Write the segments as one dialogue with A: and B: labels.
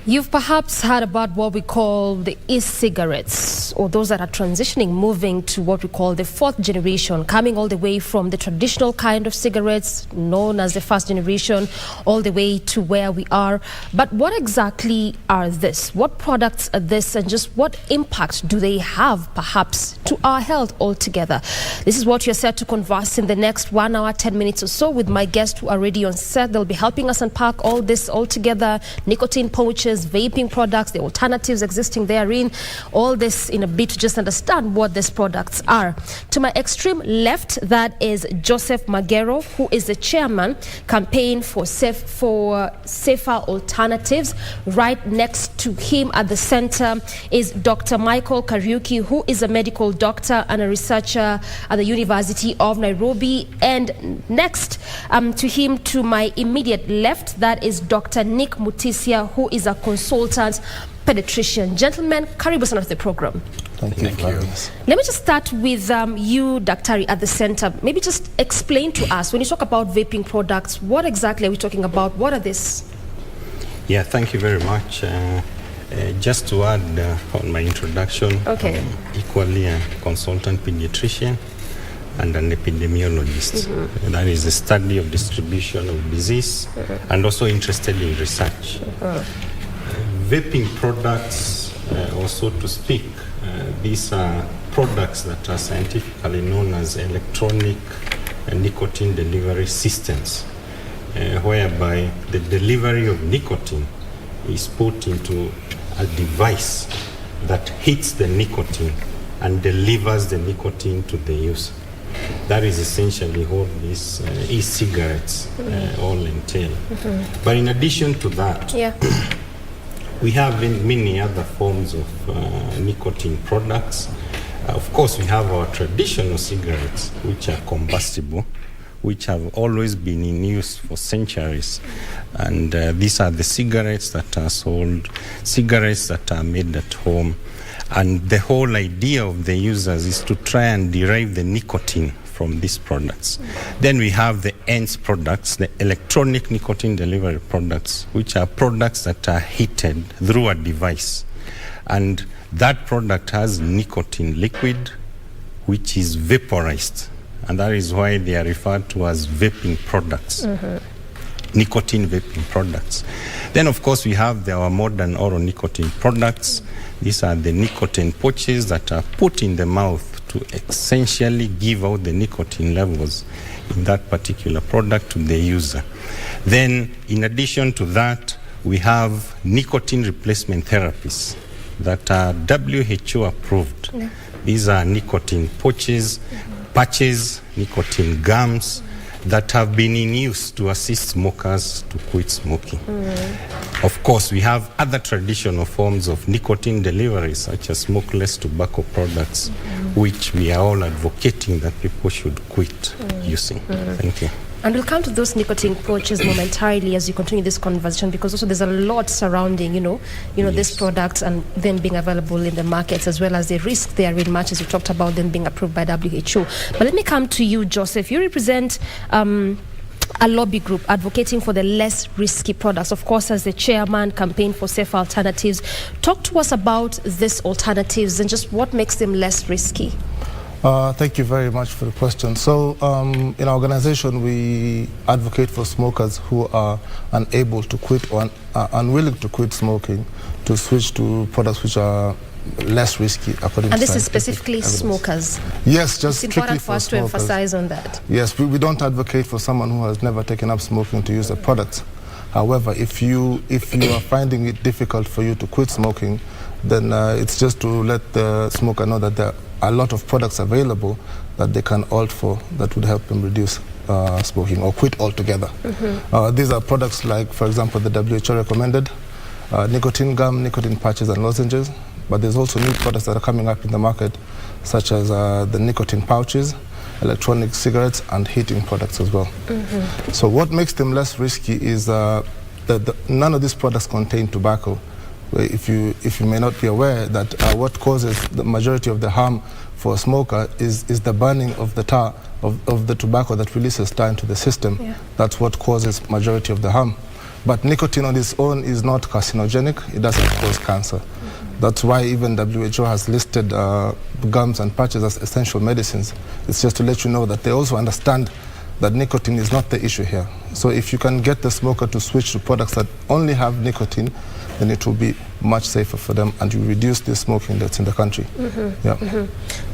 A: You've perhaps heard about what we call the e-cigarettes, or those that are transitioning, moving to what we call the fourth generation, coming all the way from the traditional kind of cigarettes known as the first generation, all the way to where we are. But what exactly are this? What products are this, and just what impact do they have perhaps to our health altogether? This is what you're set to converse in the next 1 hour, 10 minutes or so with my guests who are already on set. They'll be helping us unpack all this all together: nicotine pouches, vaping products, the alternatives existing therein, all this in a bit to just understand what these products are. To my extreme left, that is Joseph Magero, who is the chairman, campaign for safer alternatives. Right next to him at the center is Dr. Michael Kariuki, who is a medical doctor and a researcher at the University of Nairobi. And next to him, to my immediate left, that is Dr. Nick Mutisya, who is a consultant pediatrician. Gentlemen, karibu sana to the program.
B: Thank you.
A: Let me just start with you, Daktari, at the center. Maybe just explain to us, when you talk about vaping products, what exactly are we talking about? What are these?
B: Yeah, thank you very much. Just to add on my introduction,
A: okay.
B: Equally a consultant pediatrician and an epidemiologist. That is the study of distribution of disease and also interested in research. Vaping products, or so to speak, these are products that are scientifically known as electronic nicotine delivery systems, whereby the delivery of nicotine is put into a device that hits the nicotine and delivers the nicotine to the user. That is essentially what these e-cigarettes all entail. But in addition to that, we have many other forms of nicotine products. Of course, we have our traditional cigarettes, which are combustible, which have always been in use for centuries. And these are the cigarettes that are sold, cigarettes that are made at home. And the whole idea of the users is to try and derive the nicotine from these products. Then we have the ENDS products, the electronic nicotine delivery products, which are products that are heated through a device. And that product has nicotine liquid, which is vaporized. And that is why they are referred to as vaping products, nicotine vaping products. Then, of course, we have our modern oral nicotine products. These are the nicotine pouches that are put in the mouth to essentially give out the nicotine levels in that particular product to the user. Then, in addition to that, we have nicotine replacement therapies that are WHO approved. These are nicotine pouches, patches, nicotine gums that have been in use to assist smokers to quit smoking. Of course, we have other traditional forms of nicotine delivery, such as smokeless tobacco products, which we are all advocating that people should quit using. Thank you.
A: And we'll come to those nicotine pouches momentarily as you continue this conversation, because also there's a lot surrounding, these products and them being available in the markets, as well as the risk there in much as you talked about them being approved by WHO. But let me come to you, Joseph. You represent a lobby group advocating for the less risky products. Of course, as the chairman, campaign for safer alternatives. Talk to us about these alternatives and just what makes them less risky.
C: Thank you very much for the question. So in our organization, we advocate for smokers who are unable to quit or unwilling to quit smoking to switch to products which are less risky according to
A: And this is specifically evidence. Smokers?
C: Yes, just
A: it's
C: strictly
A: important for us to emphasize on that.
C: Yes, we don't advocate for someone who has never taken up smoking to use the product. However, if you are finding it difficult for you to quit smoking, then it's just to let the smoker know that there are a lot of products available that they can opt for that would help them reduce smoking or quit altogether. These are products like, for example, the WHO recommended nicotine gum, nicotine patches and lozenges, but there's also new products that are coming up in the market, such as the nicotine pouches, electronic cigarettes and heating products as well. So what makes them less risky is that none of these products contain tobacco. If you may not be aware that what causes the majority of the harm for a smoker is the burning of the tar of the tobacco that releases tar into the system. That's what causes majority of the harm. But nicotine on its own is not carcinogenic. It doesn't cause cancer. That's why even WHO has listed gums and patches as essential medicines. It's just to let you know that they also understand that nicotine is not the issue here. So if you can get the smoker to switch to products that only have nicotine, then it will be much safer for them, and you reduce the smoking that's in the country.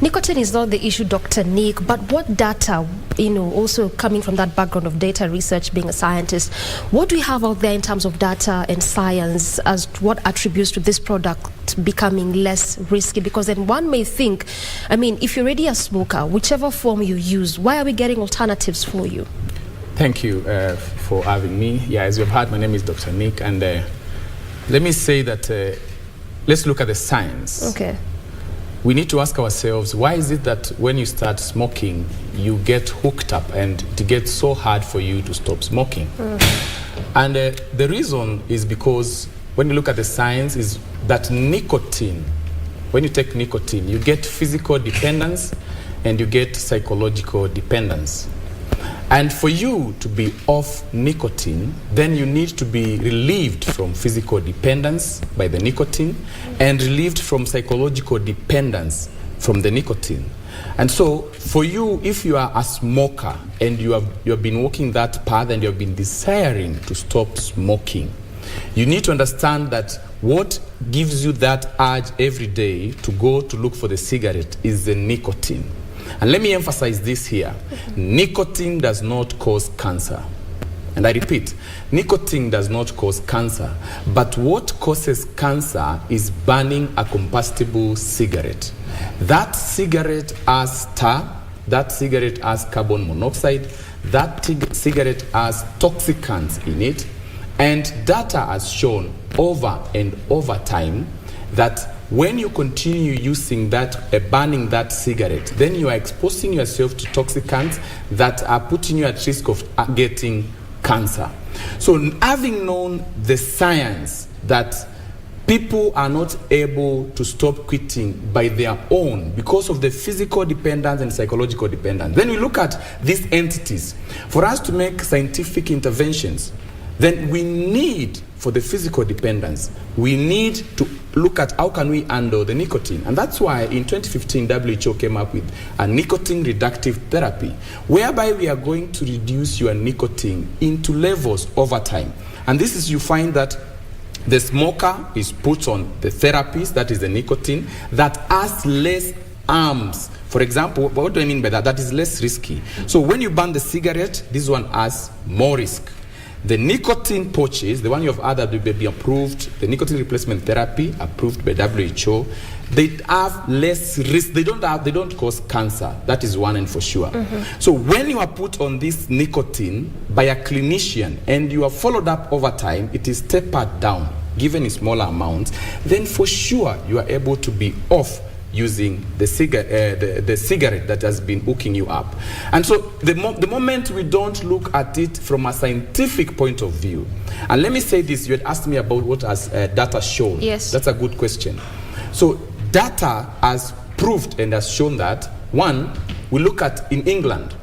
A: Nicotine is not the issue, Dr. Nick, but what data, also coming from that background of data research, being a scientist, what do we have out there in terms of data and science as to what attributes to this product becoming less risky? Because then one may think, if you're already a smoker, whichever form you use, why are we getting alternatives for you?
D: Thank you for having me. Yeah, as you've heard, my name is Dr. Nick, and let me say that let's look at the science. Okay. We need to ask ourselves, why is it that when you start smoking, you get hooked up and it gets so hard for you to stop smoking? And the reason is because when you look at the science is that nicotine, when you take nicotine, you get physical dependence and you get psychological dependence. And for you to be off nicotine, then you need to be relieved from physical dependence by the nicotine and relieved from psychological dependence from the nicotine. And so for you, if you are a smoker and you have been walking that path and you have been desiring to stop smoking, you need to understand that what gives you that urge every day to go to look for the cigarette is the nicotine. And let me emphasize this here. Nicotine does not cause cancer. And I repeat, nicotine does not cause cancer. But what causes cancer is burning a combustible cigarette. That cigarette has tar, that cigarette has carbon monoxide, that cigarette has toxicants in it. And data has shown over and over time that when you continue using that, burning that cigarette, then you are exposing yourself to toxicants that are putting you at risk of getting cancer. So having known the science that people are not able to stop quitting by their own because of the physical dependence and psychological dependence, then we look at these entities. For us to make scientific interventions, then we need, for the physical dependence, we need to look at how can we handle the nicotine. And that's why in 2015, WHO came up with a nicotine reductive therapy, whereby we are going to reduce your nicotine into levels over time. And this is, you find that the smoker is put on the therapies, that is the nicotine, that has less harms. For example, what do I mean by that? That is less risky. So when you burn the cigarette, this one has more risk. The nicotine pouches, the one you have had that will be approved, the nicotine replacement therapy approved by WHO, they have less risk. They don't cause cancer. That is one and for sure. So when you are put on this nicotine by a clinician and you are followed up over time, it is tapered down, given in smaller amounts, then for sure you are able to be off using the cigarette that has been hooking you up. And so the moment we don't look at it from a scientific point of view, and let me say this, you had asked me about what has data shown.
A: Yes.
D: That's a good question. So data has proved and has shown that, one, we look at in England.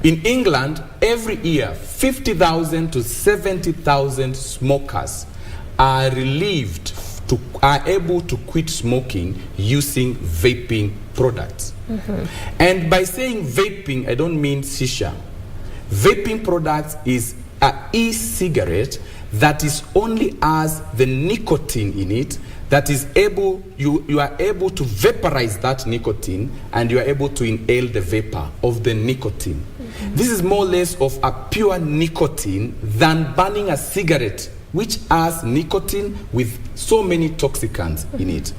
D: In England, every year, 50,000 to 70,000 smokers are able to quit smoking using vaping products. And by saying vaping, I don't mean shisha. Vaping products is an e-cigarette that is only has the nicotine in it, that is able, you are able to vaporize that nicotine and you are able to inhale the vapor of the nicotine. This is more or less of a pure nicotine than burning a cigarette, which has nicotine with so many toxicants in it.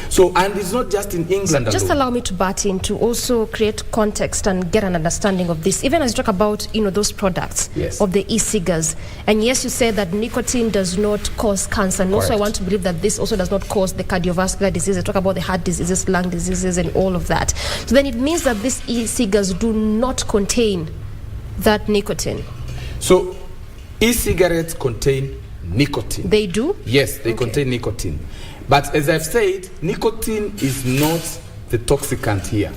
D: So, and it's not just in England
A: Just
D: alone.
A: allow me to butt in to also create context and get an understanding of this. Even as you talk about, those products of the e-cigarettes. And yes, you say that nicotine does not cause cancer. And also I want to believe that this also does not cause the cardiovascular diseases. Talk about the heart diseases, lung diseases, and all of that. So then it means that these e-cigarettes do not contain that nicotine.
D: So e-cigarettes contain nicotine.
A: They do?
D: Yes, they contain nicotine. But as I've said, nicotine is not the toxicant here.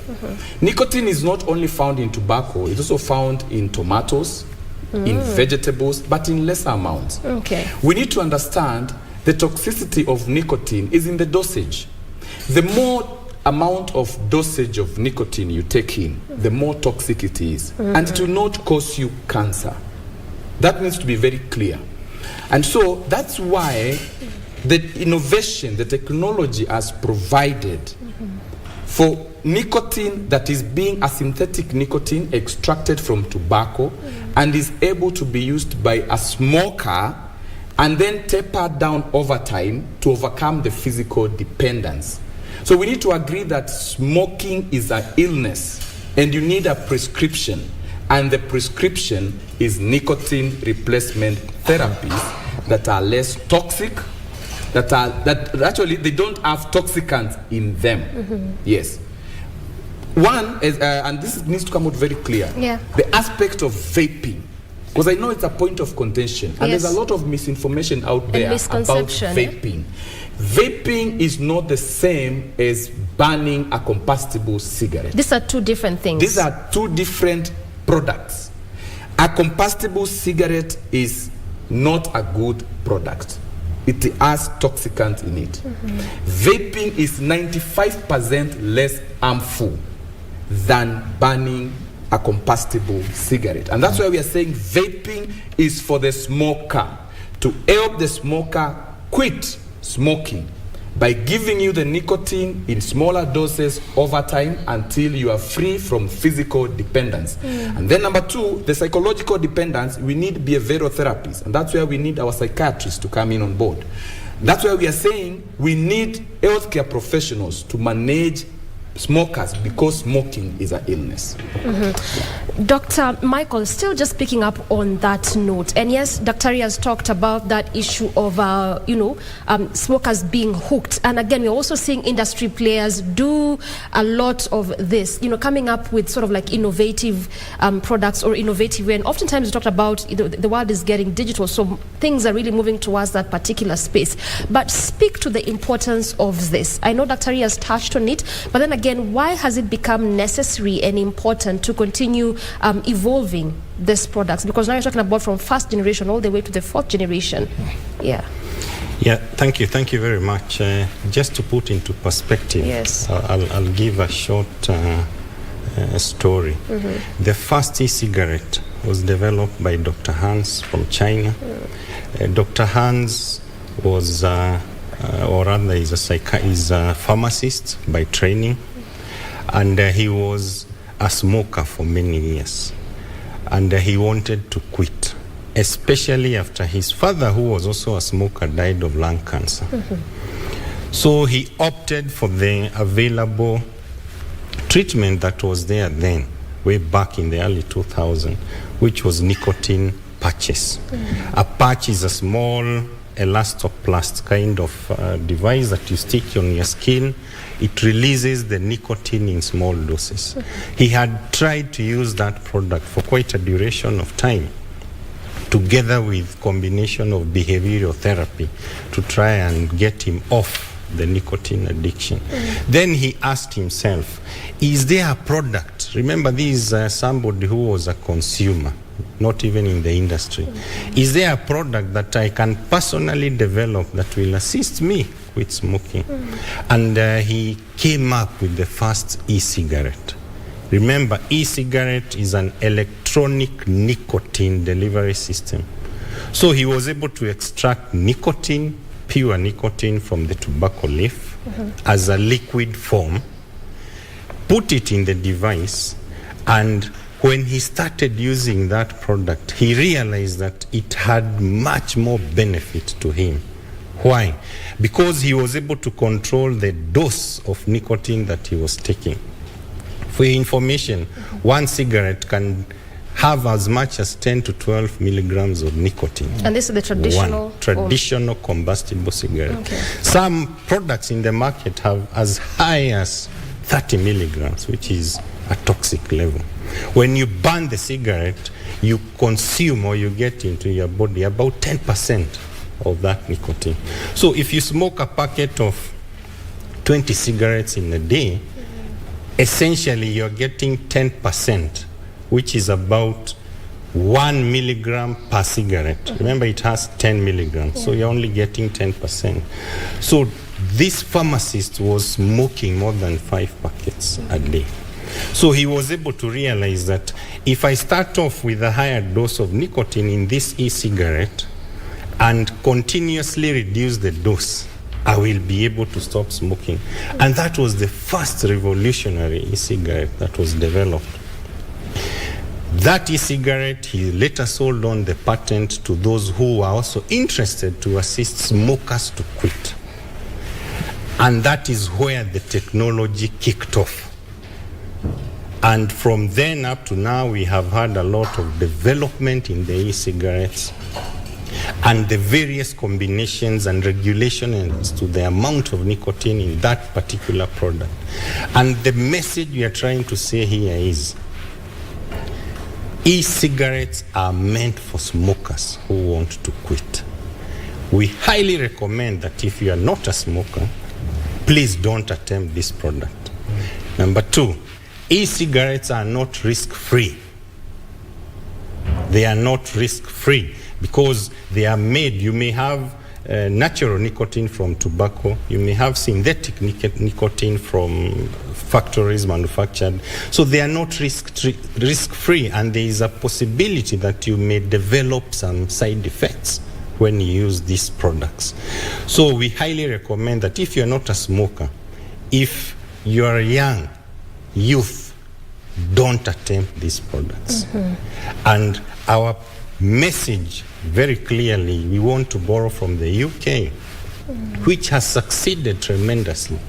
D: Nicotine is not only found in tobacco, it's also found in tomatoes, in vegetables, but in lesser amounts.
A: Okay.
D: We need to understand the toxicity of nicotine is in the dosage. The more amount of dosage of nicotine you take in, the more toxic it is. And it will not cause you cancer. That needs to be very clear. And so that's why the innovation, the technology has provided for nicotine that is being a synthetic nicotine extracted from tobacco and is able to be used by a smoker and then tapered down over time to overcome the physical dependence. So we need to agree that smoking is an illness and you need a prescription, and the prescription is nicotine replacement therapies that are less toxic, that actually they don't have toxicants in them. Yes. One is, and this needs to come out very clear, the aspect of vaping. Because I know it's a point of contention, and there's a lot of misinformation out there about vaping. Vaping is not the same as burning a combustible cigarette.
A: These are two different things.
D: These are two different products. A combustible cigarette is not a good product. It has toxicants in it. Vaping is 95% less harmful than burning a combustible cigarette. And that's why we are saying vaping is for the smoker, to help the smoker quit smoking by giving you the nicotine in smaller doses over time until you are free from physical dependence. And then number two, the psychological dependence, we need behavioral therapies, and that's where we need our psychiatrists to come in on board. That's why we are saying we need healthcare professionals to manage smokers because smoking is an illness.
A: Dr. Michael, still just picking up on that note, and yes, Dr. has talked about that issue of smokers being hooked, and again we're also seeing industry players do a lot of this, coming up with sort of like innovative products or innovative way. And oftentimes we talked about the world is getting digital, so things are really moving towards that particular space. But speak to the importance of this. I know Dr. has touched on it, but then again, why has it become necessary and important to continue evolving these products? Because now you're talking about from first generation all the way to the fourth generation. Yeah,
B: thank you very much. Just to put into perspective, I'll give a short story. The first e-cigarette was developed by Dr. Hans from China. Dr. Hans was, or rather is a pharmacist by training, and he was a smoker for many years, and he wanted to quit, especially after his father, who was also a smoker, died of lung cancer. So he opted for the available treatment that was there then, way back in the early 2000s, which was nicotine patches. A patch is a small elastoplast kind of device that you stick on your skin. It releases the nicotine in small doses. He had tried to use that product for quite a duration of time, together with combination of behavioral therapy, to try and get him off the nicotine addiction. Then he asked himself, is there a product? Remember, this is somebody who was a consumer, not even in the industry. Is there a product that I can personally develop that will assist me with smoking? And he came up with the first e-cigarette. Remember, e-cigarette is an electronic nicotine delivery system. So he was able to extract nicotine, pure nicotine from the tobacco leaf as a liquid form, put it in the device, and when he started using that product, he realized that it had much more benefit to him. Why? Because he was able to control the dose of nicotine that he was taking. For your information, one cigarette can have as much as 10 to 12 milligrams of nicotine.
A: And this is the traditional?
B: One traditional combustible cigarette. Some products in the market have as high as 30 milligrams, which is a toxic level. When you burn the cigarette, you consume or you get into your body about 10% of that nicotine. So if you smoke a packet of 20 cigarettes in a day, essentially you're getting 10%, which is about 1 milligram per cigarette. Remember, it has 10 milligrams, so you're only getting 10%. So this pharmacist was smoking more than 5 packets a day. So he was able to realize that if I start off with a higher dose of nicotine in this e-cigarette and continuously reduce the dose, I will be able to stop smoking. And that was the first revolutionary e-cigarette that was developed. That e-cigarette, he later sold on the patent to those who were also interested to assist smokers to quit. And that is where the technology kicked off. And from then up to now, we have had a lot of development in the e-cigarettes and the various combinations and regulations to the amount of nicotine in that particular product. And the message we are trying to say here is, e-cigarettes are meant for smokers who want to quit. We highly recommend that if you are not a smoker, please don't attempt this product. Number 2, e-cigarettes are not risk-free. They are not risk-free because they are made. You may have natural nicotine from tobacco. You may have synthetic nicotine from factories manufactured. So they are not risk-free, and there is a possibility that you may develop some side effects when you use these products. So we highly recommend that if you're not a smoker, if you're young, youth, don't attempt these products. And our message very clearly, we want to borrow from the UK, which has succeeded tremendously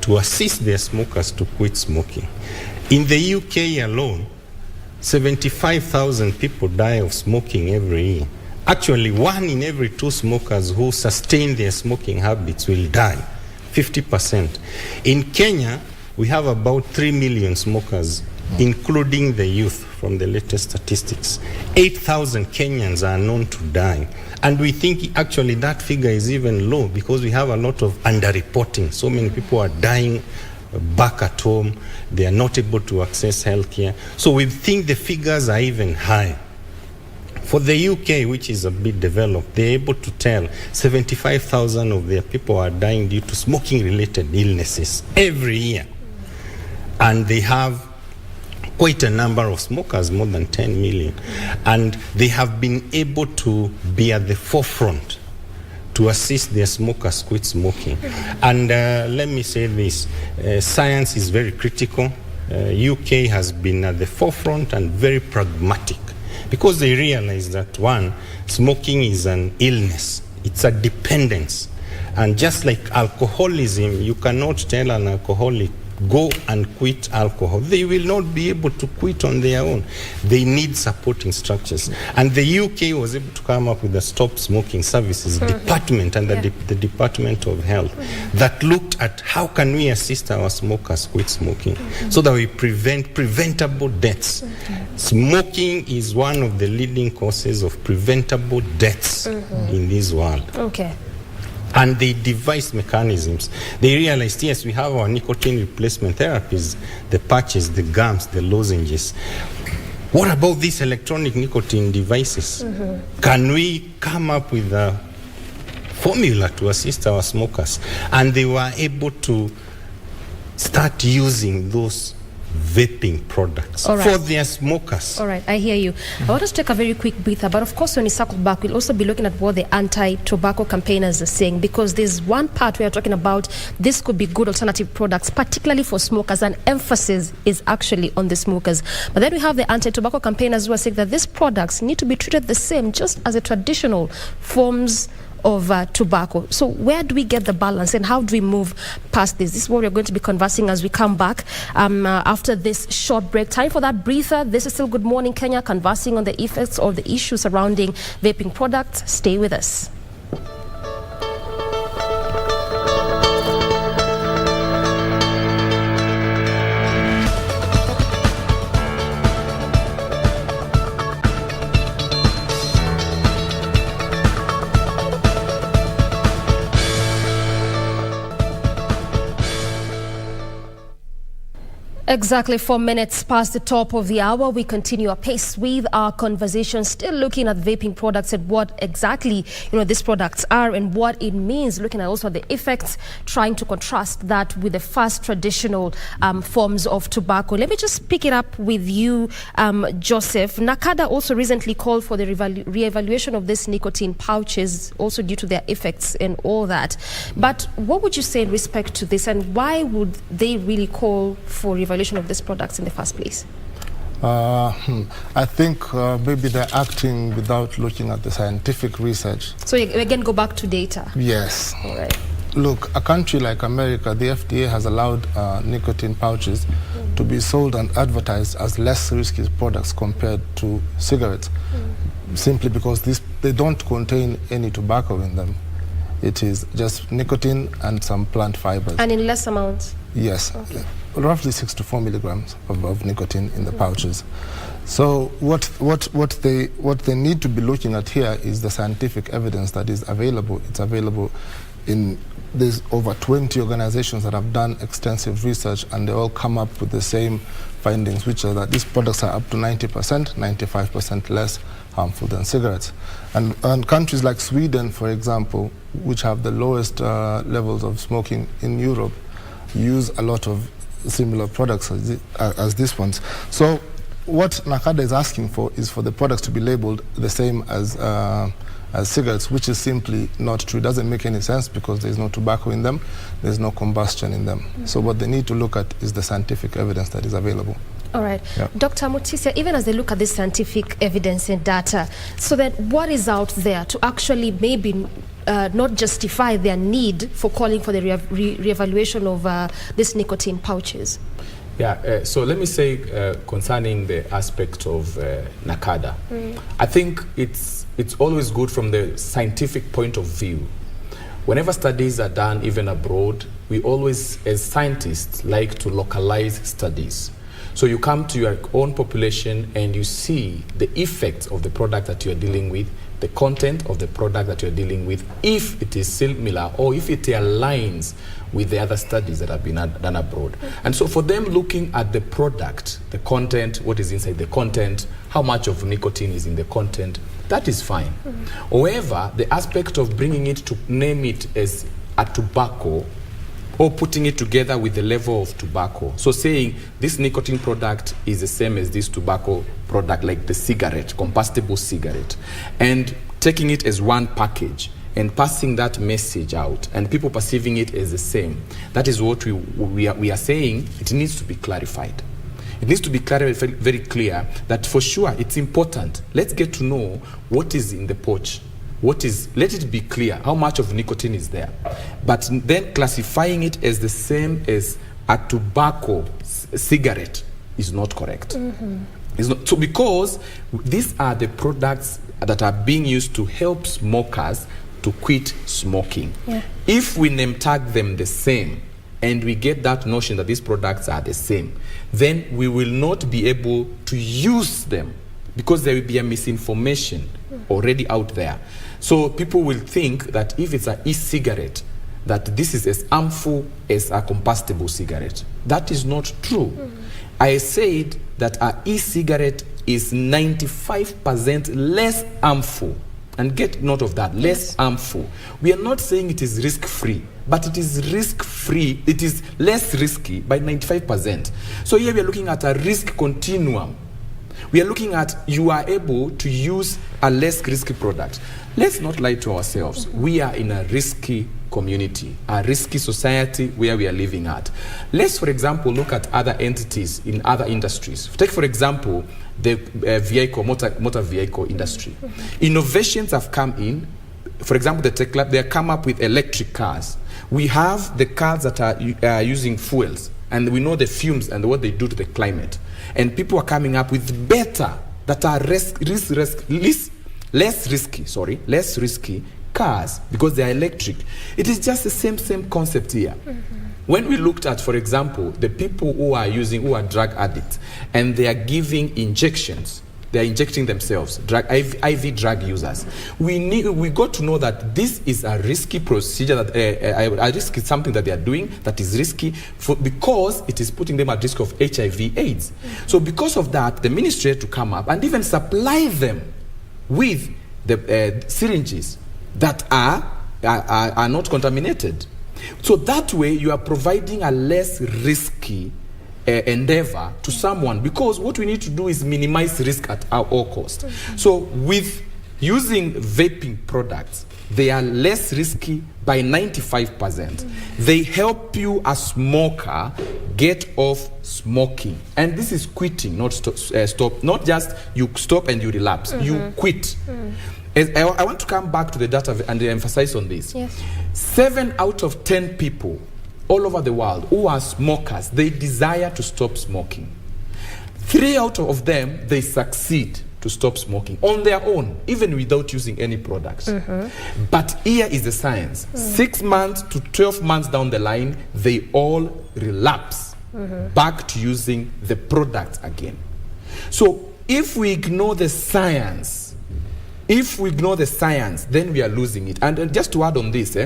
B: to assist their smokers to quit smoking. In the UK alone, 75,000 people die of smoking every year. Actually, 1 in every 2 smokers who sustain their smoking habits will die, 50%. In Kenya, we have about 3 million smokers, including the youth from the latest statistics. 8,000 Kenyans are known to die. And we think actually that figure is even low because we have a lot of underreporting. So many people are dying back at home. They are not able to access healthcare. So we think the figures are even high. For the UK, which is a bit developed, they're able to tell 75,000 of their people are dying due to smoking-related illnesses every year. And they have quite a number of smokers, more than 10 million. And they have been able to be at the forefront to assist their smokers quit smoking. And let me say this, science is very critical. UK has been at the forefront and very pragmatic, because they realize that, 1, smoking is an illness. It's a dependence. And just like alcoholism, you cannot tell an alcoholic, go and quit alcohol. They will not be able to quit on their own. They need supporting structures. And the UK was able to come up with the Stop Smoking Services Department and the Department of Health that looked at how can we assist our smokers quit smoking so that we prevent preventable deaths. Smoking is one of the leading causes of preventable deaths in this world. And they devised mechanisms. They realized, yes, we have our nicotine replacement therapies, the patches, the gums, the lozenges. What about these electronic nicotine devices? Can we come up with a formula to assist our smokers? And they were able to start using those vaping products for their smokers.
A: All right, I hear you. I want us to take a very quick breather, but of course when we circle back, we'll also be looking at what the anti-tobacco campaigners are saying, because there's one part we are talking about, this could be good alternative products, particularly for smokers, and emphasis is actually on the smokers. But then we have the anti-tobacco campaigners who are saying that these products need to be treated the same, just as the traditional forms of tobacco. So where do we get the balance and how do we move past this? This is what we're going to be conversing as we come back after this short break. Time for that breather. This is still Good Morning Kenya, conversing on the effects of the issues surrounding vaping products. Stay with us. Exactly 4 minutes past the top of the hour, we continue apace with our conversation, still looking at vaping products and what exactly these products are and what it means, looking at also the effects, trying to contrast that with the fast traditional forms of tobacco. Let me just pick it up with you, Joseph. NACADA also recently called for the re-evaluation of these nicotine pouches, also due to their effects and all that. But what would you say in respect to this, and why would they really call for evaluation of these products in the first place?
C: I think maybe they're acting without looking at the scientific research.
A: So you again go back to data?
C: Yes.
A: All right.
C: Look, a country like America, the FDA has allowed nicotine pouches to be sold and advertised as less risky products compared to cigarettes, simply because they don't contain any tobacco in them. It is just nicotine and some plant fibers.
A: And in less amounts?
C: Yes. Okay. Roughly 6 to 4 milligrams of nicotine in the pouches. So what they need to be looking at here is the scientific evidence that is available. It's available in there's over 20 organizations that have done extensive research, and they all come up with the same findings, which are that these products are up to 90%, 95% less harmful than cigarettes. And countries like Sweden, for example, which have the lowest levels of smoking in Europe, use a lot of similar products as these ones. So what NACADA is asking for is for the products to be labeled the same as cigarettes, which is simply not true. It doesn't make any sense because there's no tobacco in them, there's no combustion in them. So what they need to look at is the scientific evidence that is available.
A: All right.
C: Yeah.
A: Dr. Mutisya, even as they look at this scientific evidence and data, so that what is out there to actually maybe not justify their need for calling for the re-evaluation of these nicotine pouches?
D: Yeah, so let me say concerning the aspect of NACADA, I think it's always good from the scientific point of view. Whenever studies are done, even abroad, we always, as scientists, like to localize studies. So you come to your own population and you see the effects of the product that you're dealing with, the content of the product that you're dealing with, if it is similar or if it aligns with the other studies that have been done abroad. And so for them looking at the product, the content, what is inside the content, how much of nicotine is in the content, that is fine. However, the aspect of bringing it to name it as a tobacco or putting it together with the level of tobacco. So saying this nicotine product is the same as this tobacco product, like the cigarette, combustible cigarette, and taking it as one package and passing that message out and people perceiving it as the same. That is what we are saying. It needs to be clarified. It needs to be clarified, very clear that for sure it's important. Let's get to know what is in the pouch. Let it be clear how much of nicotine is there. But then classifying it as the same as a tobacco cigarette is not correct. It's not, so because these are the products that are being used to help smokers to quit smoking. Yeah. If we name tag them the same and we get that notion that these products are the same, then we will not be able to use them because there will be a misinformation already out there. So people will think that if it's an e-cigarette, that this is as harmful as a combustible cigarette. That is not true. I said that an e-cigarette is 95% less harmful. And get note of that, less harmful. We are not saying it is risk-free, but it is risk-free. It is less risky by 95%. So here we are looking at a risk continuum. We are looking at you are able to use a less risky product. Let's not lie to ourselves. We are in a risky community, a risky society where we are living at. Let's, for example, look at other entities in other industries. Take, for example, the motor vehicle industry. Innovations have come in. For example, the Tech Lab, they have come up with electric cars. We have the cars that are using fuels, and we know the fumes and what they do to the climate. And people are coming up with better, that are less risky cars because they are electric. It is just the same concept here. When we looked at, for example, the people who are drug addicts and they are giving injections they are injecting themselves, IV drug users. We got to know that this is a risky procedure, that a risk is something that they are doing that is risky because it is putting them at risk of HIV/AIDS. So because of that, the ministry had to come up and even supply them with the syringes that are not contaminated. So that way you are providing a less risky endeavor to someone, because what we need to do is minimize risk at all cost. So with using vaping products, they are less risky by 95%. They help you, a smoker, get off smoking. And this is quitting, not stop. Not just you stop and you relapse. You quit. I want to come back to the data and emphasize on this.
A: Yes.
D: 7 out of 10 people all over the world who are smokers, they desire to stop smoking. 3 out of them, they succeed to stop smoking on their own, even without using any products. But here is the science. 6 months to 12 months down the line, they all relapse back to using the products again. So if we ignore the science, then we are losing it. And just to add on this,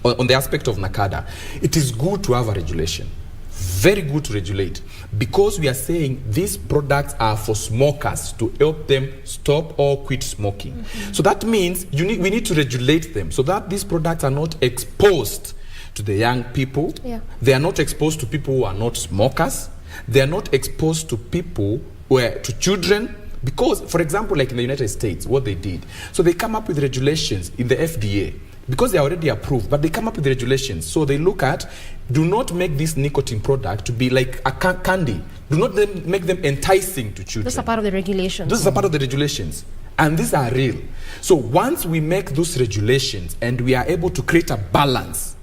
D: on the aspect of NACADA, it is good to have a regulation. Very good to regulate, because we are saying these products are for smokers to help them stop or quit smoking. So that means we need to regulate them so that these products are not exposed to the young people. They are not exposed to people who are not smokers. They are not exposed to people to children. Because, for example, like in the United States, what they did, so they come up with regulations in the FDA, because they are already approved, but they come up with regulations. So they look at, do not make this nicotine product to be like a candy. Do not make them enticing to children.
A: Those are part of the regulations.
D: Those are part of the regulations. And these are real. So once we make those regulations and we are able to create a balance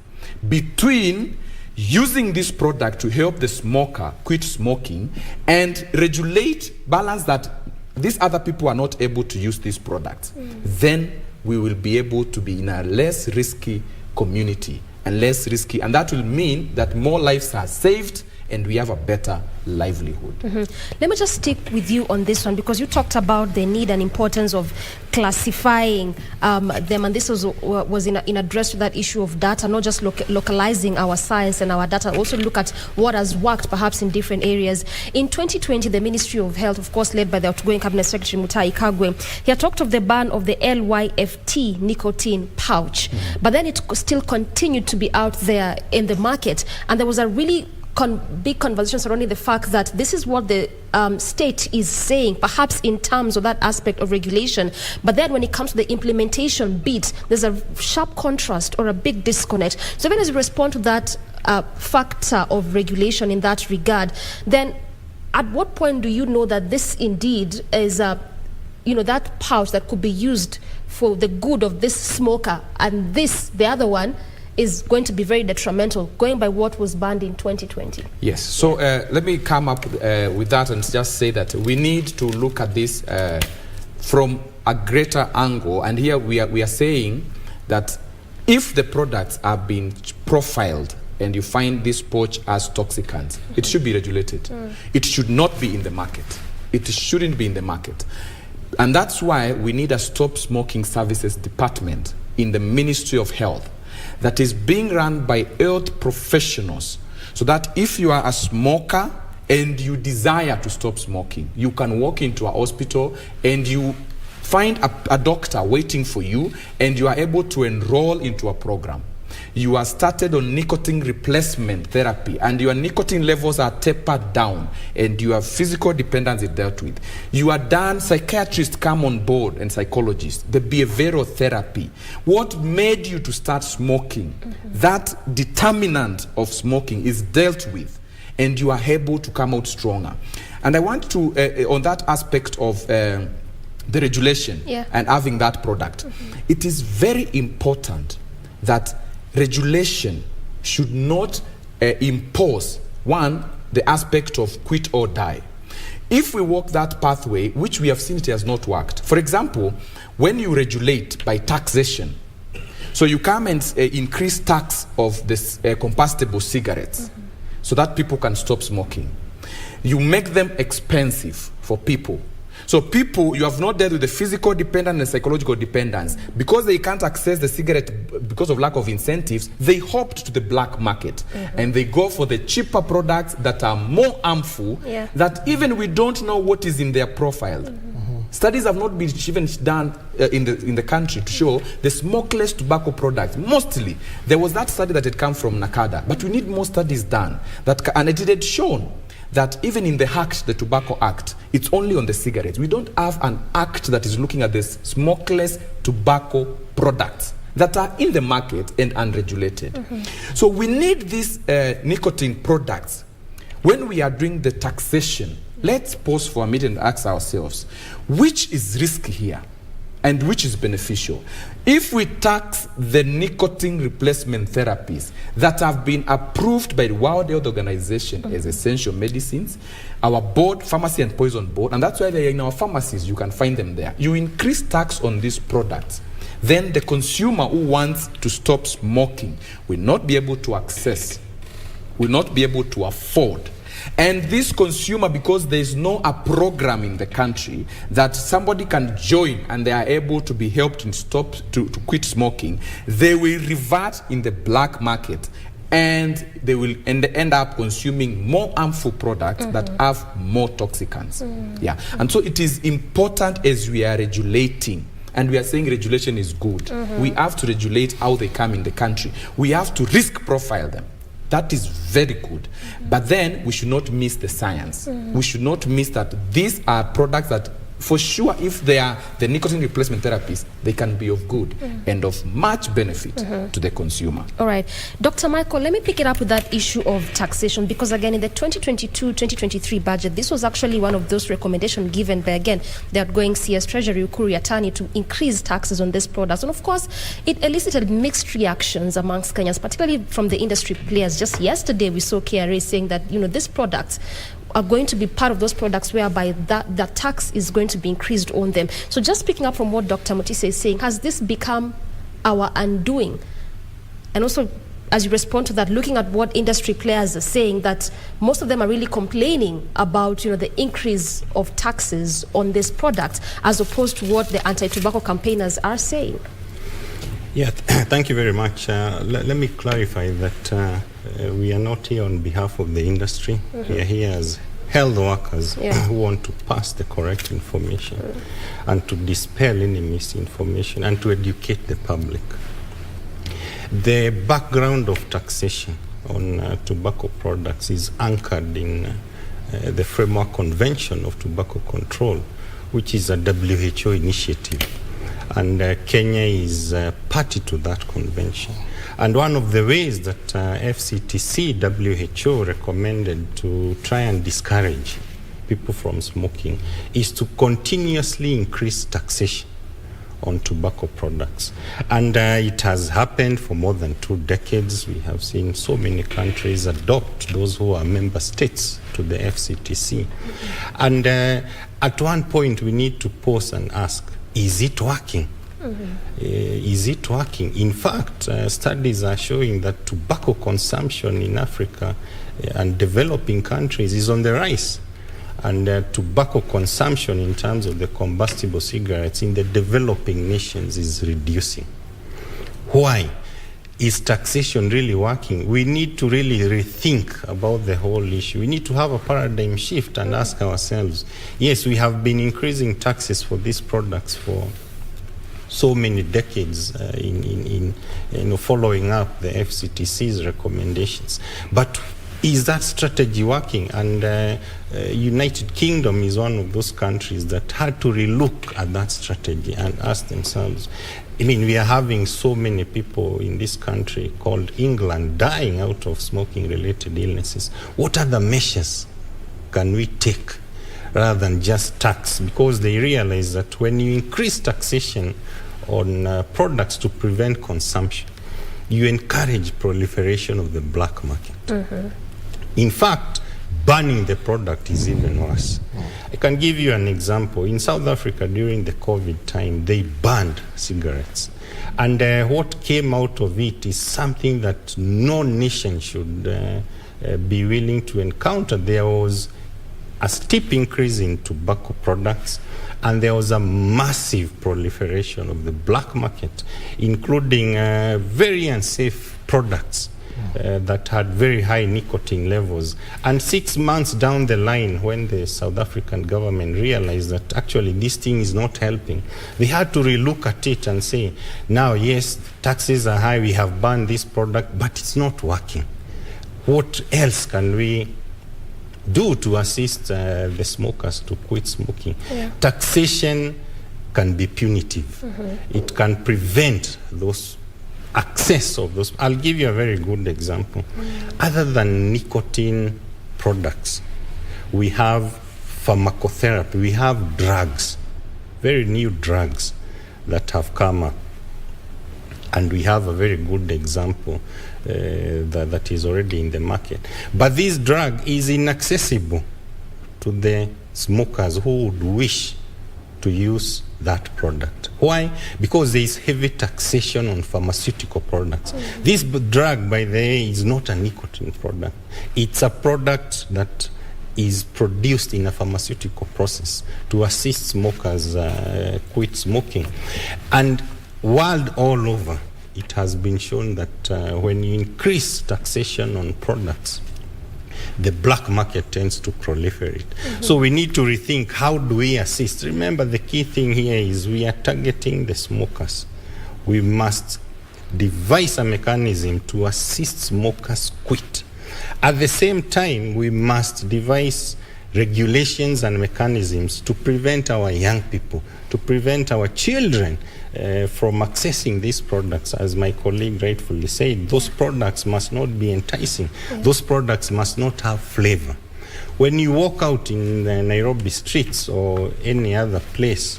D: between using this product to help the smoker quit smoking and balance that these other people are not able to use these products, then we will be able to be in a less risky community and less risky, and that will mean that more lives are saved and we have a better livelihood.
A: Let me just stick with you on this one, because you talked about the need and importance of classifying them, and this was in address to that issue of data, not just localizing our science and our data, also look at what has worked perhaps in different areas. In 2020, the Ministry of Health, of course led by the outgoing Cabinet Secretary Mutahi Kagwe, he had talked of the ban of the LYFT nicotine pouch, but then it still continued to be out there in the market, and there was a really big conversation surrounding the fact that this is what the state is saying, perhaps in terms of that aspect of regulation. But then when it comes to the implementation bit, there's a sharp contrast or a big disconnect. So even as you respond to that factor of regulation in that regard, then at what point do you know that this indeed is that pouch that could be used for the good of this smoker, and the other one, is going to be very detrimental, going by what was banned in 2020?
D: Yes, so let me come up with that and just say that we need to look at this from a greater angle. And here we are saying that if the products are being profiled and you find this pouch as toxicant, it should be regulated. It should not be in the market. It shouldn't be in the market. And that's why we need a Stop Smoking Services Department in the Ministry of Health that is being run by health professionals, so that if you are a smoker and you desire to stop smoking, you can walk into a hospital and you find a doctor waiting for you, and you are able to enroll into a program. You are started on nicotine replacement therapy, and your nicotine levels are tapered down, and your physical dependence is dealt with. You are done, psychiatrists come on board, and psychologists, the behavioral therapy. What made you to start smoking? That determinant of smoking is dealt with, and you are able to come out stronger. And I want to, on that aspect of the regulation and having that product, it is very important that regulation should not impose, the aspect of quit or die. If we walk that pathway, which we have seen it has not worked. For example, when you regulate by taxation, so you come and increase tax of this combustible cigarettes so that people can stop smoking. You make them expensive for people. So people, you have not dealt with the physical dependence and the psychological dependence. Because they can't access the cigarette because of lack of incentives, they hopped to the black market. And they go for the cheaper products that are more harmful, that even we don't know what is in their profile. Studies have not been even done in the country to show the smokeless tobacco products. Mostly, there was that study that had come from NACADA, but we need more studies done. And it had shown that even in the Act, the Tobacco Act, it's only on the cigarettes. We don't have an act that is looking at the smokeless tobacco products that are in the market and unregulated. So we need these nicotine products. When we are doing the taxation, let's pause for a minute and ask ourselves, which is risky here and which is beneficial? If we tax the nicotine replacement therapies that have been approved by the World Health Organization as essential medicines, our board, Pharmacy and Poison Board, and that's why they're in our pharmacies, you can find them there. You increase tax on these products, then the consumer who wants to stop smoking will not be able to access, will not be able to afford. And this consumer, because there's a program in the country that somebody can join and they are able to be helped and to quit smoking, they will revert in the black market and they will end up consuming more harmful products that have more toxicants. And so it is important as we are regulating. And we are saying regulation is good. We have to regulate how they come in the country. We have to risk profile them. That is very good. But then we should not miss the science. We should not miss that these are products that, for sure, if they are the nicotine replacement therapies, they can be of good and of much benefit to the consumer.
A: All right. Dr. Michael, let me pick it up with that issue of taxation, because again, in the 2022-2023 budget, this was actually one of those recommendations given by, again, the outgoing CS Treasury Ukuri Yatani to increase taxes on these products. And of course, it elicited mixed reactions amongst Kenyans, particularly from the industry players. Just yesterday, we saw KRA saying that, these products are going to be part of those products whereby that tax is going to be increased on them. So just picking up from what Dr. Mutisya is saying, has this become our undoing? And also, as you respond to that, looking at what industry players are saying, that most of them are really complaining about the increase of taxes on this product, as opposed to what the anti-tobacco campaigners are saying.
B: Yeah, thank you very much. Let me clarify that we are not here on behalf of the industry. We are here as health workers who want to pass the correct information and to dispel any misinformation and to educate the public. The background of taxation on tobacco products is anchored in the Framework Convention of Tobacco Control, which is a WHO initiative. And Kenya is party to that convention. And one of the ways that FCTC, WHO recommended to try and discourage people from smoking is to continuously increase taxation on tobacco products. And it has happened for more than 2 decades. We have seen so many countries adopt, those who are member states, to the FCTC. And at one point, we need to pause and ask, is it working? Is it working? In fact, studies are showing that tobacco consumption in Africa and developing countries is on the rise. And tobacco consumption in terms of the combustible cigarettes in the developing nations is reducing. Why? Is taxation really working? We need to really rethink about the whole issue. We need to have a paradigm shift and ask ourselves, yes, we have been increasing taxes for these products for so many decades in following up the FCTC's recommendations. But is that strategy working? And United Kingdom is one of those countries that had to relook at that strategy and ask themselves, we are having so many people in this country called England dying out of smoking-related illnesses. What other measures can we take rather than just tax? Because they realize that when you increase taxation on products to prevent consumption, you encourage proliferation of the black market. In fact, banning the product is even worse. I can give you an example. In South Africa, during the COVID time, they banned cigarettes. And what came out of it is something that no nation should be willing to encounter. There was a steep increase in tobacco products, And there was a massive proliferation of the black market, including very unsafe products that had very high nicotine levels. And 6 months down the line, when the South African government realized that actually this thing is not helping, they had to relook at it and say, now, yes, taxes are high, we have banned this product, but it's not working. What else can we do to assist the smokers to quit smoking? Taxation can be punitive. It can prevent those access of those. I'll give you a very good example. Other than nicotine products, we have pharmacotherapy, we have drugs, very new drugs that have come up. And we have a very good example that is already in the market. But this drug is inaccessible to the smokers who would wish to use that product. Why? Because there is heavy taxation on pharmaceutical products. This drug, by the way, is not a nicotine product. It's a product that is produced in a pharmaceutical process to assist smokers quit smoking. And world all over, it has been shown that when you increase taxation on products, the black market tends to proliferate. So we need to rethink, how do we assist? Remember, the key thing here is we are targeting the smokers. We must devise a mechanism to assist smokers quit. At the same time, we must devise regulations and mechanisms to prevent our young people, to prevent our children from accessing these products. As my colleague rightfully said, those products must not be enticing. Those products must not have flavor. When you walk out in the Nairobi streets or any other place,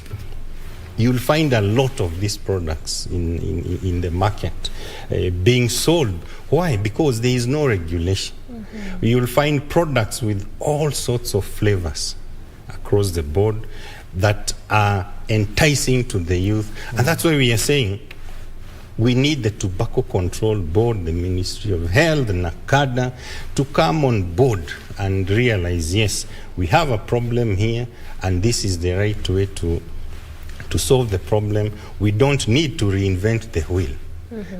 B: you'll find a lot of these products in the market being sold. Why? Because there is no regulation. You'll find products with all sorts of flavors across the board that are enticing to the youth. And that's why we are saying we need the Tobacco Control Board, the Ministry of Health, NACADA, to come on board and realize, yes, we have a problem here, and this is the right way to solve the problem. We don't need to reinvent the wheel.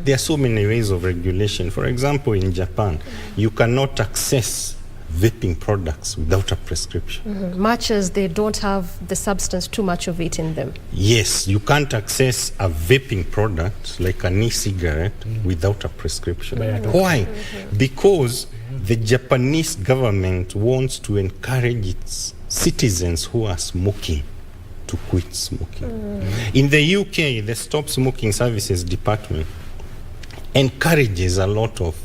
B: There are so many ways of regulation. For example, in Japan, you cannot access vaping products without a prescription.
A: Much as they don't have the substance, too much of it in them.
B: Yes, you can't access a vaping product like an e-cigarette without a prescription. Why? Because the Japanese government wants to encourage its citizens who are smoking to quit smoking. In the UK, the Stop Smoking Services Department encourages a lot of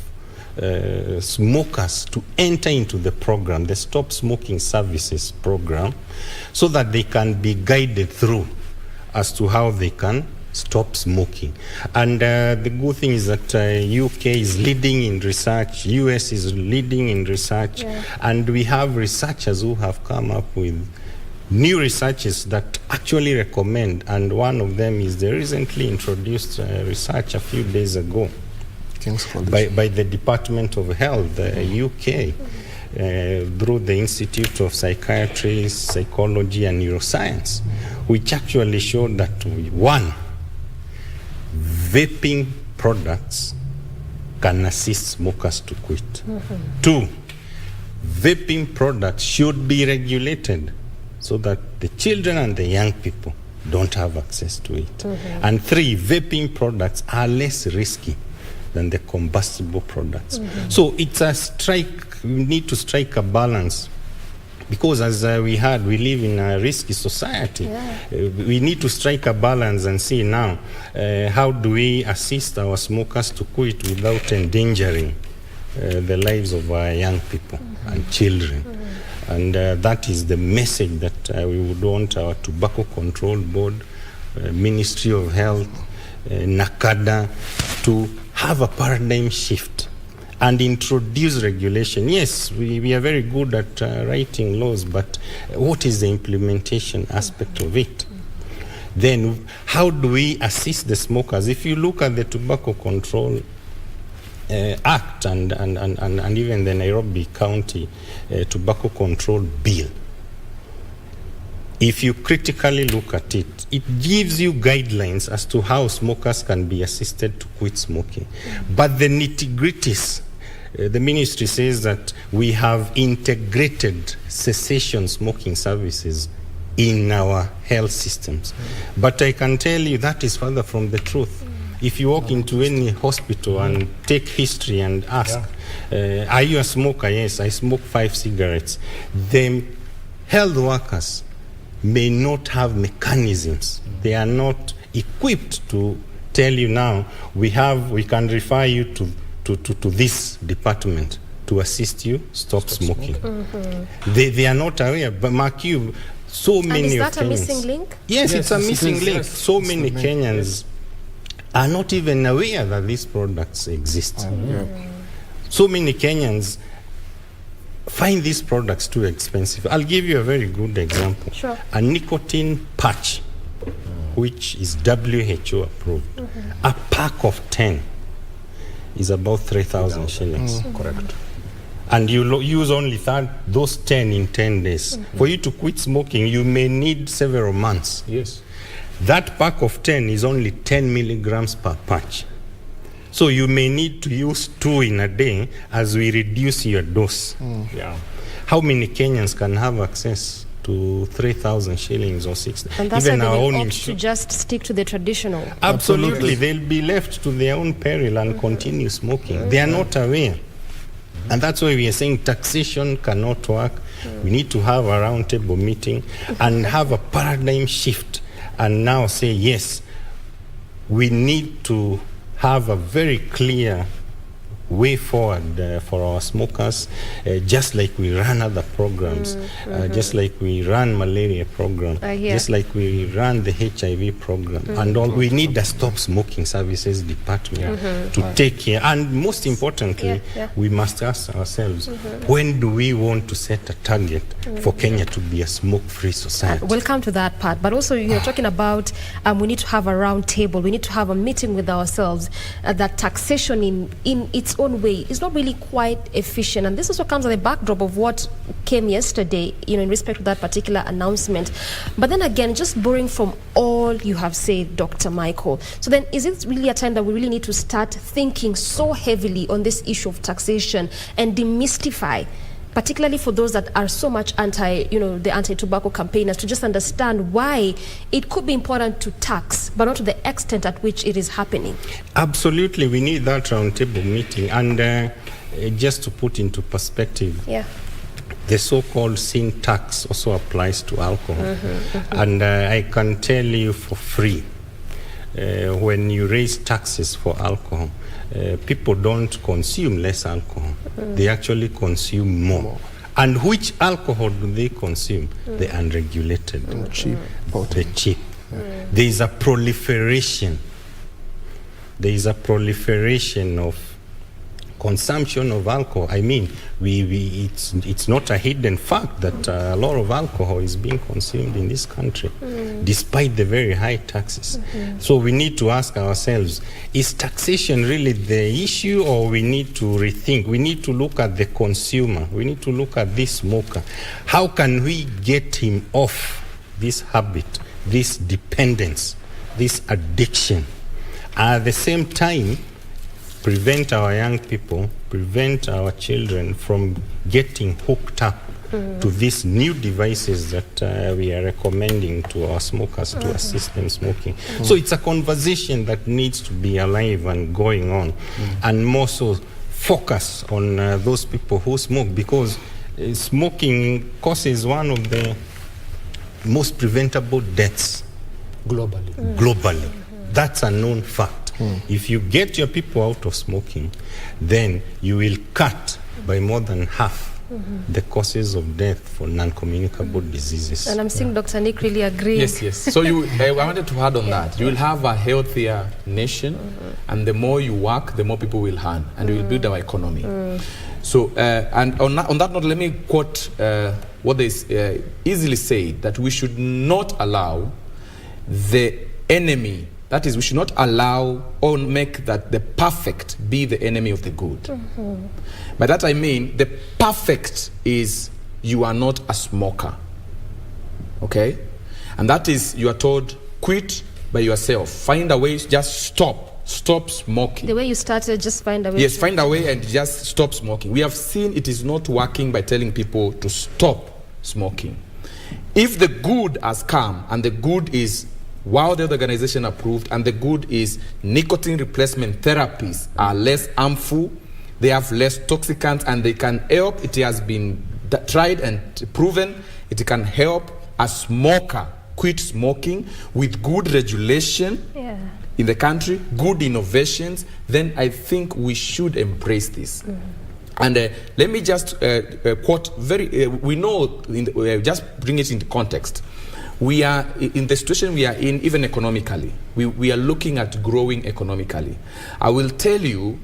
B: smokers to enter into the program, the Stop Smoking Services program, so that they can be guided through as to how they can stop smoking. And the good thing is that UK is leading in research, US is leading in research, and we have researchers who have come up with new researches that actually recommend, and one of them is the recently introduced research a few days ago by the Department of Health, UK, through the Institute of Psychiatry, Psychology and Neuroscience, which actually showed that, one, vaping products can assist smokers to quit. Two, vaping products should be regulated so that the children and the young people don't have access to it. And three, vaping products are less risky than the combustible products. So it's a strike, we need to strike a balance, because as we heard, we live in a risky society. We need to strike a balance and see now, how do we assist our smokers to quit without endangering the lives of our young people and children. And that is the message that we would want our Tobacco Control Board, Ministry of Health, NACADA to have a paradigm shift and introduce regulation. Yes, we are very good at writing laws, but what is the implementation aspect of it? Then how do we assist the smokers? If you look at the Tobacco Control Act and even the Nairobi County Tobacco Control Bill, if you critically look at it, it gives you guidelines as to how smokers can be assisted to quit smoking. But the nitty-gritties, the ministry says that we have integrated cessation smoking services in our health systems. But I can tell you that is further from the truth. If you walk into any hospital and take history and ask, are you a smoker? Yes, I smoke 5 cigarettes. The health workers may not have mechanisms. They are not equipped to tell you now, we can refer you to this department to assist you stop smoking. They are not aware, but mark you, so many
A: of Kenyans. And is that a missing link?
B: Yes, it's a missing link. Yes. So many Kenyans are not even aware that these products exist. So many Kenyans find these products too expensive. I'll give you a very good example.
A: Sure.
B: A nicotine patch, which is WHO approved, a pack of 10 is about 3,000 shillings.
D: Correct.
B: And you use only those 10 in 10 days. For you to quit smoking, you may need several months.
D: Yes.
B: That pack of 10 is only 10 milligrams per patch. So you may need to use 2 in a day as we reduce your dose.
D: Yeah.
B: How many Kenyans can have access to 3,000 shillings or 6?
A: And that's even our own opt to just stick to the traditional.
B: Absolutely. They'll be left to their own peril and continue smoking. They are not aware. And that's why we are saying taxation cannot work. We need to have a roundtable meeting and have a paradigm shift and now say, yes, we need to have a very clear way forward for our smokers, just like we run other programs, just like we run malaria program, just like we run the HIV program, and all. We need a stop smoking services department to take care. And most importantly, we must ask ourselves, when do we want to set a target for Kenya to be a smoke-free society?
A: We'll come to that part, but also you're talking about we need to have a round table. We need to have a meeting with ourselves. That taxation in its own way is not really quite efficient, and this also comes on the backdrop of what came yesterday, in respect to that particular announcement. But then again, just borrowing from all you have said, Dr. Michael, so then is it really a time that we really need to start thinking so heavily on this issue of taxation and demystify, particularly for those that are so much the anti-tobacco campaigners, to just understand why it could be important to tax, but not to the extent at which it is happening?
B: Absolutely, we need that roundtable meeting. And just to put into perspective, the so-called sin tax also applies to alcohol. And I can tell you for free, when you raise taxes for alcohol, people don't consume less alcohol. They actually consume more. And which alcohol do they consume? The unregulated.
C: The cheap.
B: The cheap. There is a proliferation. There is a proliferation of consumption of alcohol. I mean, it's not a hidden fact that a lot of alcohol is being consumed in this country, despite the very high taxes. So we need to ask ourselves, is taxation really the issue, or we need to rethink? We need to look at the consumer. We need to look at this smoker. How can we get him off this habit, this dependence, this addiction? At the same time, prevent our young people, prevent our children from getting hooked up to these new devices that we are recommending to our smokers to assist them smoking. So it's a conversation that needs to be alive and going on, and more so focus on those people who smoke, because smoking causes one of the most preventable deaths globally. That's a known fact. If you get your people out of smoking, then you will cut by more than half the causes of death for non-communicable diseases.
A: And I'm seeing Dr. Nick really agree.
D: Yes. So I wanted to add on that. You will have a healthier nation, and the more you work, the more people will earn, and we will build our economy. So, and on that note, let me quote what is easily said, that we should not allow the enemy. That is, we should not allow or make that the perfect be the enemy of the good. By that I mean, the perfect is you are not a smoker. Okay? And that is, you are told, quit by yourself. Find a way, just stop smoking.
A: The way you started, just find a way.
D: Yes, find a way and just stop smoking. We have seen it is not working by telling people to stop smoking. If the good has come, and the good is World Health Organization approved, and the good is nicotine replacement therapies are less harmful, they have less toxicants, and they can help. It has been tried and proven. It can help a smoker quit smoking with good regulation in the country, good innovations. Then I think we should embrace this. And let me just quote we know, just bring it into context. We are in the situation we are in, even economically. We are looking at growing economically. I will tell you,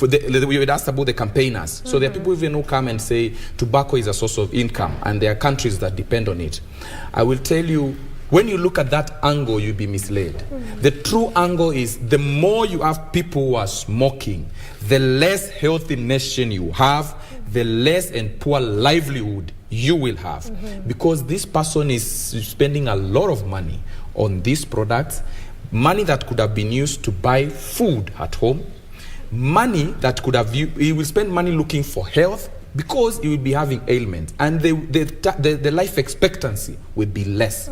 D: we would ask about the campaigners. So there are people even who come and say tobacco is a source of income, and there are countries that depend on it. I will tell you, when you look at that angle, you'll be misled. The true angle is the more you have people who are smoking, the less healthy nation you have, the less and poor livelihood you will have. Because this person is spending a lot of money on these products, money that could have been used to buy food at home, money that could have, he will spend money looking for health, because he will be having ailments, and the life expectancy will be less.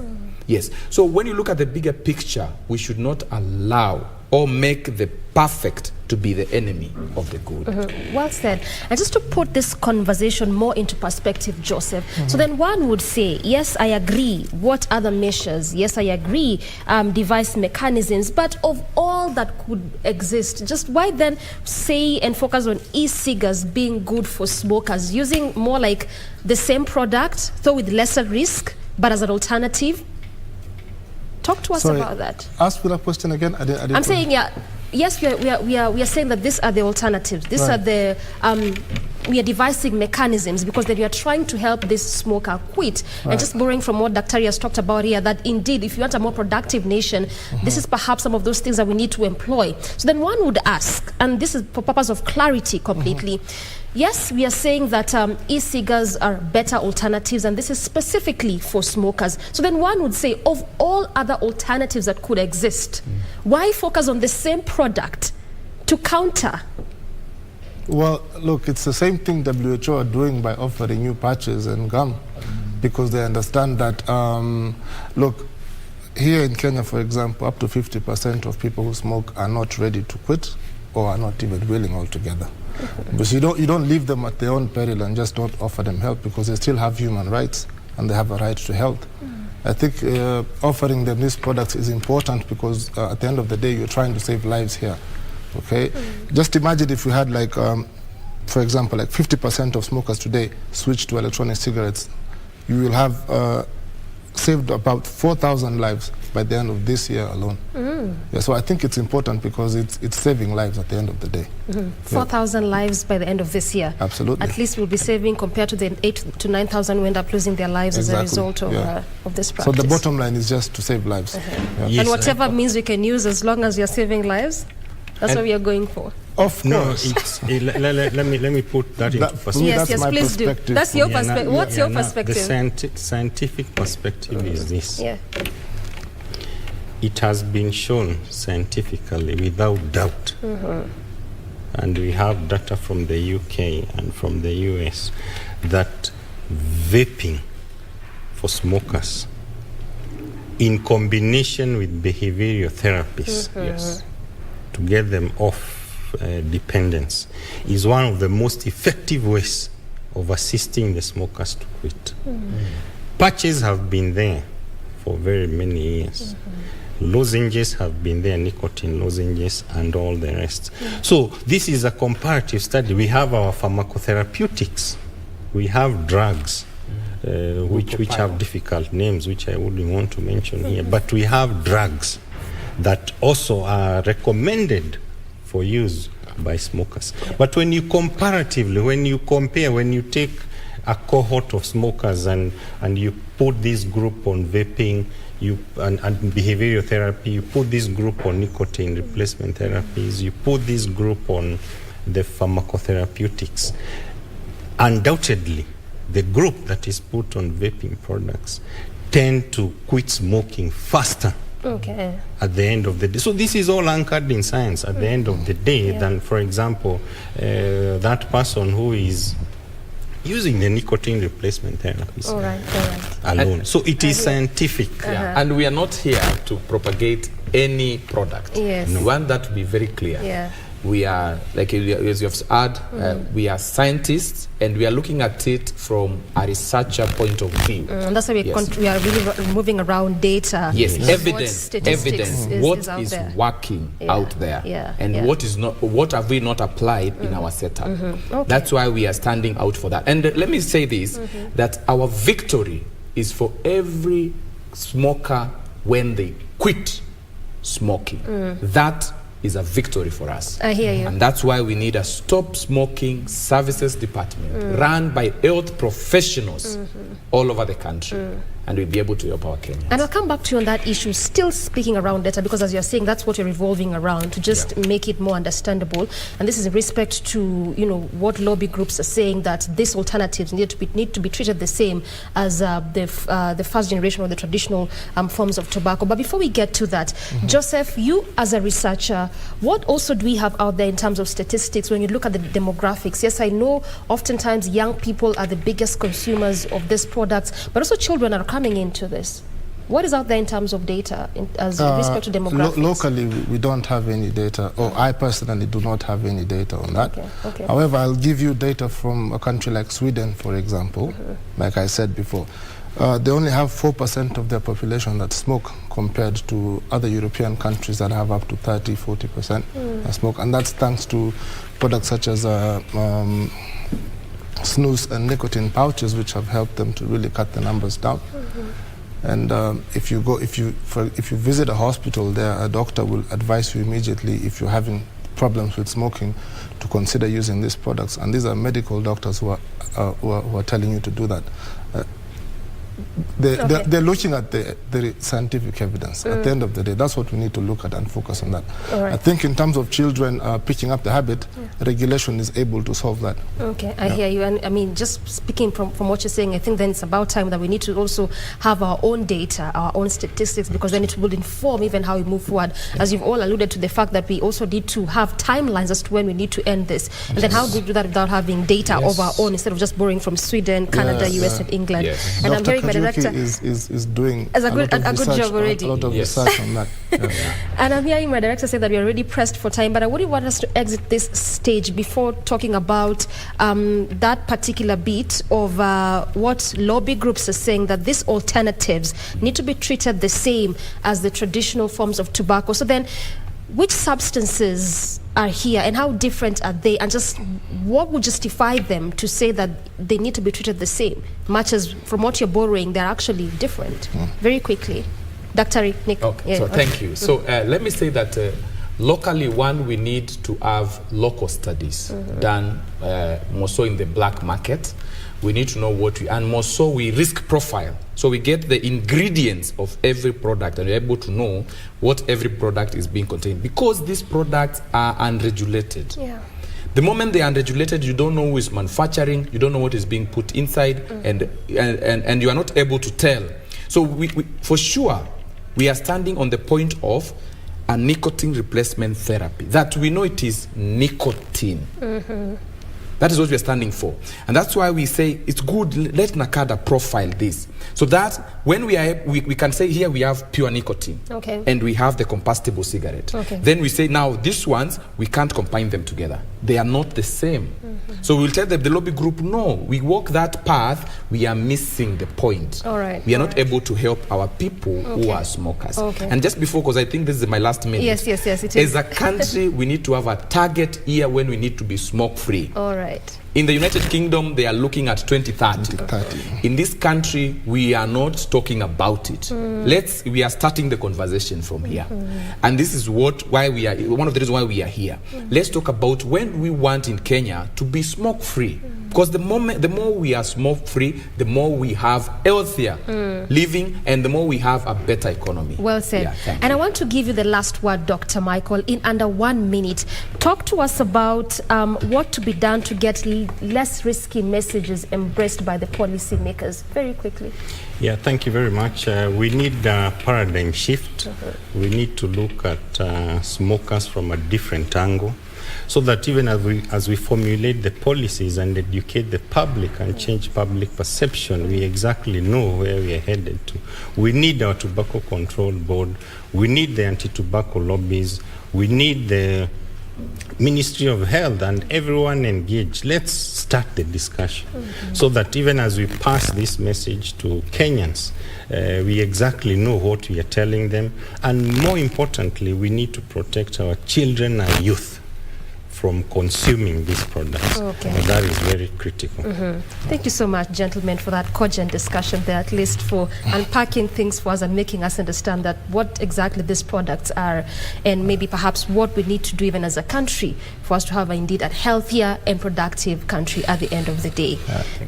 D: Yes. So when you look at the bigger picture, we should not allow or make the perfect to be the enemy of the good.
A: Well said. And just to put this conversation more into perspective, Joseph, so then one would say, yes, I agree. What other measures? Yes, I agree. Device mechanisms. But of all that could exist, just why then say and focus on e-cigarettes being good for smokers, using more like the same product, though with lesser risk, but as an alternative? Talk to us about that.
C: Ask me that question again.
A: I'm saying, yes, we are saying that these are the alternatives. These are the we are devising mechanisms, because then we are trying to help this smoker quit. And just borrowing from what Dr. has talked about here, that indeed, if you want a more productive nation, this is perhaps some of those things that we need to employ. So then one would ask, and this is for purpose of clarity completely. Yes, we are saying that e-cigarettes are better alternatives, and this is specifically for smokers. So then one would say, of all other alternatives that could exist, why focus on the same product to counter?
C: Well, look, it's the same thing WHO are doing by offering new patches and gum, because they understand that, look, here in Kenya, for example, up to 50% of people who smoke are not ready to quit, or are not even willing altogether. Because you don't leave them at their own peril and just don't offer them help, because they still have human rights and they have a right to health. I think offering them these products is important, because at the end of the day, you're trying to save lives here. Okay? Just imagine if we had, like, for example, like 50% of smokers today switch to electronic cigarettes. You will have saved about 4,000 lives by the end of this year alone. Yeah, so I think it's important, because it's saving lives at the end of the day.
A: 4,000 lives by the end of this year.
C: Absolutely.
A: At least we'll be saving, compared to the 8,000 to 9,000 who end up losing their lives as a result of this practice.
C: So the bottom line is just to save lives.
A: Yes, and whatever means we can use, as long as you're saving lives, that's what we are going for.
C: Of course.
B: Let me put that into perspective.
A: Yes, please do. That's your perspective. What's your perspective?
B: The scientific perspective is this. It has been shown scientifically, without doubt, and we have data from the UK and from the US, that vaping for smokers, in combination with behavioral therapies, to get them off dependence, is one of the most effective ways of assisting the smokers to quit. Patches have been there for very many years. Lozenges have been there, nicotine lozenges and all the rest. So this is a comparative study. We have our pharmacotherapeutics. We have drugs, which have difficult names, which I wouldn't want to mention here. But we have drugs that also are recommended for use by smokers. But when you comparatively, when you compare, when you take a cohort of smokers and you put this group on vaping, and behavioral therapy, you put this group on nicotine replacement therapies, you put this group on the pharmacotherapeutics, undoubtedly the group that is put on vaping products tend to quit smoking faster.
A: Okay.
B: At the end of the day. So this is all anchored in science at the end of the day than, for example, that person who is using the nicotine replacement therapies alone. So it is scientific.
D: And we are not here to propagate any product.
A: Yes.
D: We want that to be very clear.
A: Yeah.
D: We are, like as you have said, we are scientists, and we are looking at it from a researcher point of view.
A: And that's why we are really moving around data.
D: Yes,
A: evidence.
D: What is working out there, and what is not. What have we not applied in our setup? Okay. That's why we are standing out for that. And let me say this: that our victory is for every smoker when they quit smoking. That is a victory for us.
A: I hear you.
D: And that's why we need a stop smoking services department run by health professionals all over the country. And we'll be able to help our Kenyans.
A: And I'll come back to you on that issue, still speaking around data, because as you're saying, that's what you're revolving around, to just make it more understandable. And this is in respect to, you know, what lobby groups are saying, that these alternatives need to be treated the same as the first generation or the traditional forms of tobacco. But before we get to that, Joseph, you as a researcher, what also do we have out there in terms of statistics when you look at the demographics? Yes, I know oftentimes young people are the biggest consumers of these products, but also children are coming into this. What is out there in terms of data as respect to demographics?
C: Locally, we don't have any data, or I personally do not have any data on that.
A: Okay.
C: However, I'll give you data from a country like Sweden, for example. Like I said before, they only have 4% of their population that smoke, compared to other European countries that have up to 30-40% that smoke. And that's thanks to products such as snus and nicotine pouches, which have helped them to really cut the numbers down. And if you visit a hospital there, a doctor will advise you immediately, if you're having problems with smoking, to consider using these products. And these are medical doctors who are telling you to do that. They're looking at the scientific evidence. At the end of the day, that's what we need to look at and focus on that. I think in terms of children picking up the habit, regulation is able to solve that.
A: Okay, I hear you. And I mean, just speaking from what you're saying, I think then it's about time that we need to also have our own data, our own statistics, because then it will inform even how we move forward. As you've all alluded to the fact that we also need to have timelines as to when we need to end this. And then how do we do that without having data of our own, instead of just borrowing from Sweden, Canada, US, and England? And I'm hearing my director
C: is doing
A: a good job already.
C: A lot of research on that.
A: And I'm hearing my director say that we're already pressed for time, but I wouldn't want us to exit this stage before talking about that particular bit of what lobby groups are saying, that these alternatives need to be treated the same as the traditional forms of tobacco. So then, which substances are here and how different are they, and just what would justify them to say that they need to be treated the same, much as from what you're borrowing, they're actually different? Very quickly, Dr. Nick.
D: Okay, thank you. So let me say that locally, we need to have local studies done more so in the black market. We need to know what and more so we risk profile. So we get the ingredients of every product, and we're able to know what every product is being contained, because these products are unregulated. The moment they are unregulated, you don't know who is manufacturing, you don't know what is being put inside, and you are not able to tell. So we for sure, we are standing on the point of a nicotine replacement therapy, that we know it is nicotine. That is what we are standing for. And that's why we say it's good, let NACADA profile this. So that when we can say here we have pure nicotine, and we have the combustible cigarette. Then we say now these ones, we can't combine them together. They are not the same. So we'll tell the lobby group, no, we walk that path, we are missing the point. We are not able to help our people who are smokers. And just before, because I think this is my last minute.
A: Yes, it is.
D: As a country, we need to have a target year when we need to be smoke-free. In the United Kingdom, they are looking at 2030. In this country, we are not talking about it. We are starting the conversation from here. And this is one of the reasons why we are here. Let's talk about when we want in Kenya to be smoke-free. Because the more we are smoke-free, the more we have healthier living, and the more we have a better economy.
A: Well said.
D: Yeah,
A: and I want to give you the last word, Dr. Michael, in under 1 minute. Talk to us about what to be done to get less risky messages embraced by the policymakers. Very quickly.
B: Yeah, thank you very much. We need a paradigm shift. We need to look at smokers from a different angle, so that even as we formulate the policies and educate the public and change public perception, we exactly know where we are headed to. We need our tobacco control board. We need the anti-tobacco lobbies. We need the Ministry of Health and everyone engaged. Let's start the discussion so that even as we pass this message to Kenyans, we exactly know what we are telling them. And more importantly, we need to protect our children and youth from consuming these products. That is very critical.
A: Thank you so much, gentlemen, for that cogent discussion there, at least for unpacking things for us and making us understand that what exactly these products are, and maybe perhaps what we need to do even as a country for us to have indeed a healthier and productive country at the end of the day.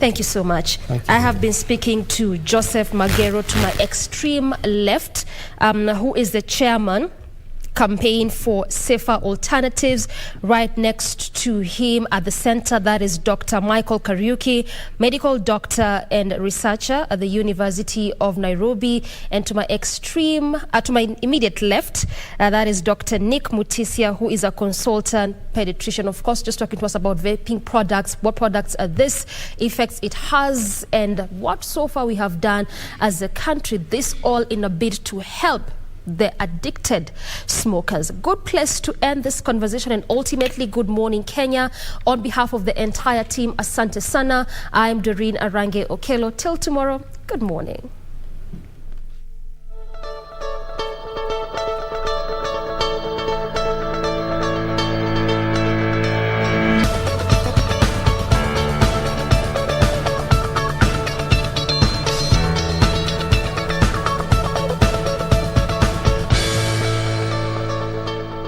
A: Thank you so much. I have been speaking to Joseph Magero to my extreme left, who is the chairman campaign for safer alternatives. Right next to him at the center, that is Dr. Michael Kariuki, medical doctor and researcher at the University of Nairobi. And to my to my immediate left, that is Dr. Nick Mutisya, who is a consultant pediatrician, of course, just talking to us about vaping products, what products are this, effects it has, and what so far we have done as a country, this all in a bid to help the addicted smokers. Good place to end this conversation, and ultimately good morning, Kenya. On behalf of the entire team, asante sana. I'm Doreen Arange Okello. Till tomorrow, good morning.